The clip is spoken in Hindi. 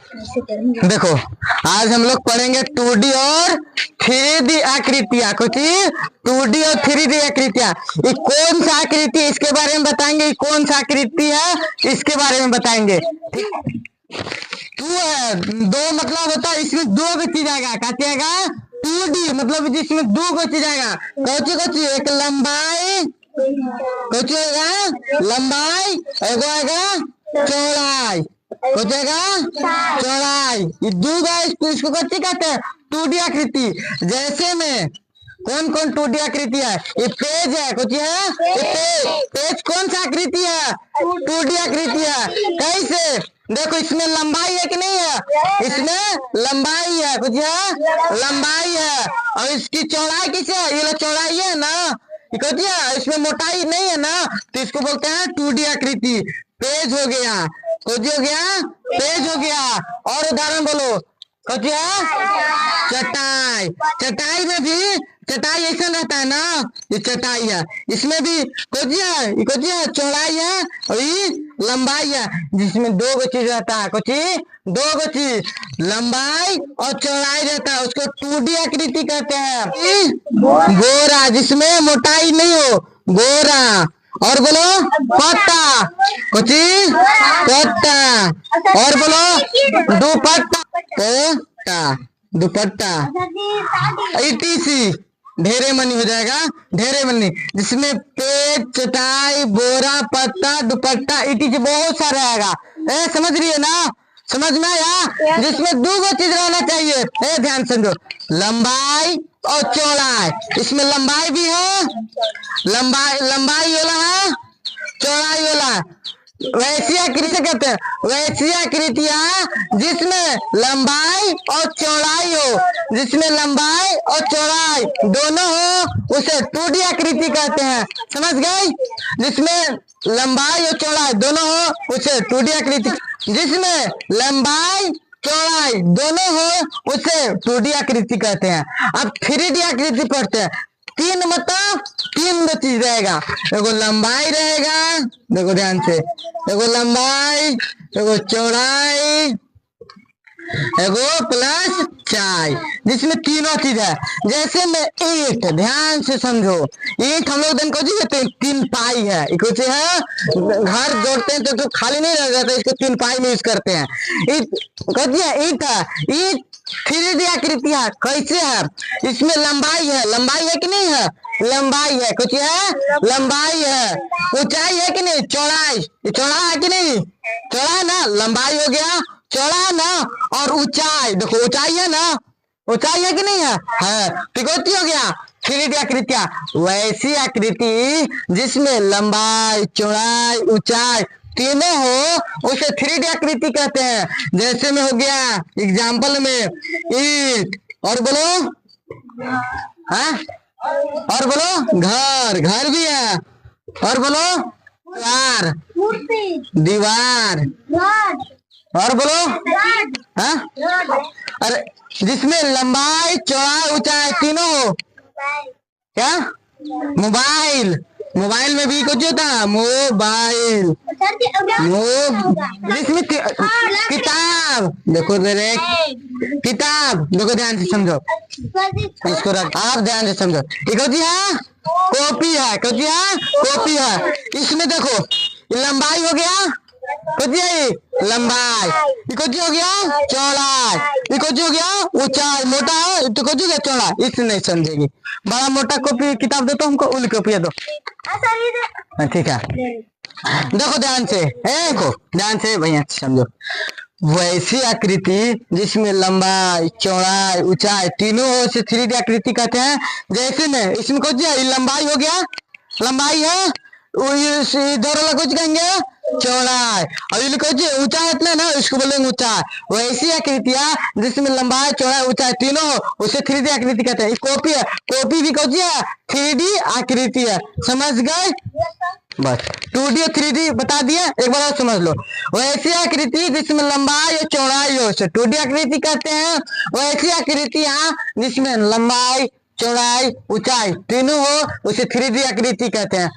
देखो, आज हम लोग पढ़ेंगे 2D और 3D आकृतियां। कुछ 2D और 3D आकृतियां, ये कौन सा आकृति है इसके बारे में बताएंगे, ये कौन सा आकृति है इसके बारे में बताएंगे। टू है, दो मतलब होता है इसमें दो को चीज आएगा, क्या आएगा 2D मतलब जिसमें दो को चीज आएगा। कौची एक लंबाई, कुछ आएगा लंबाई, एगो आएगा चौड़ाई, हो जाएगा चौड़ाई। ये दो इसको कच्ची कहते हैं 2D आकृति। जैसे में कौन कौन 2D आकृति है, ये पेज है, कुछ है ये पेज कौन सा आकृति है 2D आकृति है। कैसे देखो, इसमें लंबाई है कि नहीं है, इसमें लंबाई है, कुछ है लंबाई है, और इसकी चौड़ाई किस है, ये चौड़ाई है ना, ये कुछ है इसमें मोटाई नहीं है ना, तो इसको बोलते हैं 2D आकृति। पेज हो गया, कुछ हो गया पेज हो गया। और उदाहरण बोलो, कुछ है चटाई, चटाई में भी चटाई ऐसा रहता है ना, ये चटाई है, इसमें भी कुछ है चौड़ाई है और ये लंबाई है, जिसमें दो चीज रहता है, कुछ दो चीज लंबाई और चौड़ाई रहता है, उसको 2D आकृति कहते हैं। गोरा, जिसमें मोटाई नहीं हो, गोरा। और बोलो पट्टा, कुछ पट्टा। और बोलो दुपट्टा, दुपट्टा। ETC ढेरे मनी हो जाएगा, ढेरे मनी, जिसमें पेज, चटाई, बोरा, पत्ता, दुपट्टा, ETC बहुत सारा आएगा। समझ रही है ना, समझ में आया, जिसमें दो चीज रहना चाहिए। ध्यान समझो, लंबाई और चौड़ाई, इसमें लंबाई भी है, लंबाई वाला है, चौड़ाई वाला। वैसी आकृति कहते हैं, वैसी आकृतियां जिसमें लंबाई और चौड़ाई हो, जिसमें लंबाई और चौड़ाई दोनों हो, उसे 2D आकृति कहते हैं। समझ गए, जिसमें लंबाई और चौड़ाई दोनों हो उसे 2D आकृति, जिसमें लंबाई चौड़ाई दोनों हो उसे 2D आकृति कहते हैं। अब 3D आकृति पढ़ते हैं। तीन मतलब तीन चीज रहेगा, एगो लंबाई रहेगा, देखो ध्यान से, एगो लंबाई, एगो चौड़ाई, एगो प्लस चाई, जिसमें तीनों चीज है। जैसे में ईंट, ध्यान से समझो, ईंट हम लोग दिन को कहते हैं 3 पाई है, कुछ है घर जोड़ते हैं तो खाली नहीं रह जाता, इसको 3 पाई में यूज करते हैं। ईंट है, ईंट 3D आकृति है। कैसे है, इसमें लंबाई है कि नहीं है, लंबाई है, कुछ है लंबाई है, ऊंचाई है कि नहीं, चौड़ाई, चौड़ा है कि नहीं, चौड़ा है ना, लंबाई हो गया, चौड़ा है ना, और ऊंचाई, देखो ऊंचाई है ना, ऊंचाई है कि नहीं है, तिकोती हो गया 3D आकृतियां। वैसी आकृति जिसमें लंबाई, चौड़ाई, ऊंचाई तीनों हो उसे 3D आकृति कहते हैं। जैसे में हो गया एग्जाम्पल में ईंट, और बोलो और बोलो घर भी है, और बोलो दीवार, और बोलो अरे जिसमें लंबाई, चौड़ाई, ऊंचाई तीनों हो, क्या मोबाइल, मोबाइल में भी कुछ होता, मोबाइल, जिसमें किताब, देखो किताब, देखो ध्यान से समझो, इसको रख, आप ध्यान से समझो, कौची है कॉपी है, कौची है कॉपी है। इसमें देखो लंबाई हो गया, लंबाई, ये हो गया चौड़ाई, ये हो गया ऊंचाई, मोटा है तो कुछ हो गया चौड़ा, इससे नहीं समझेगी। बड़ा मोटा कॉपी किताब दो तो हमको, उल कॉपी दो, ठीक है। देखो ध्यान से, ध्यान से भैया समझो, वैसी आकृति जिसमें लंबाई, चौड़ाई, ऊंचाई तीनों हो उसे 3D आकृति कहते हैं। जैसे में इसमें कुछ लंबाई हो गया, लंबाई है, इधर वाला कुछ कहेंगे चौड़ाई, और ये कुछ ऊंचाई इतना ना, इसको बोलेंगे ऊंचाई। वैसी आकृतियां जिसमें लंबाई, चौड़ाई, ऊंचाई तीनों हो उसे 3D आकृति कहते हैं। कॉपी है, कॉपी भी कुछ है 3D आकृति है। समझ गए, बस 2D और 3D बता दिए, एक बार और समझ लो। वैसी आकृति जिसमें लंबाई और चौड़ाई हो उसे 2D आकृति कहते हैं। वैसी आकृतियां जिसमें लंबाई, चौड़ाई, ऊंचाई तीनों हो उसे 3D आकृति कहते हैं।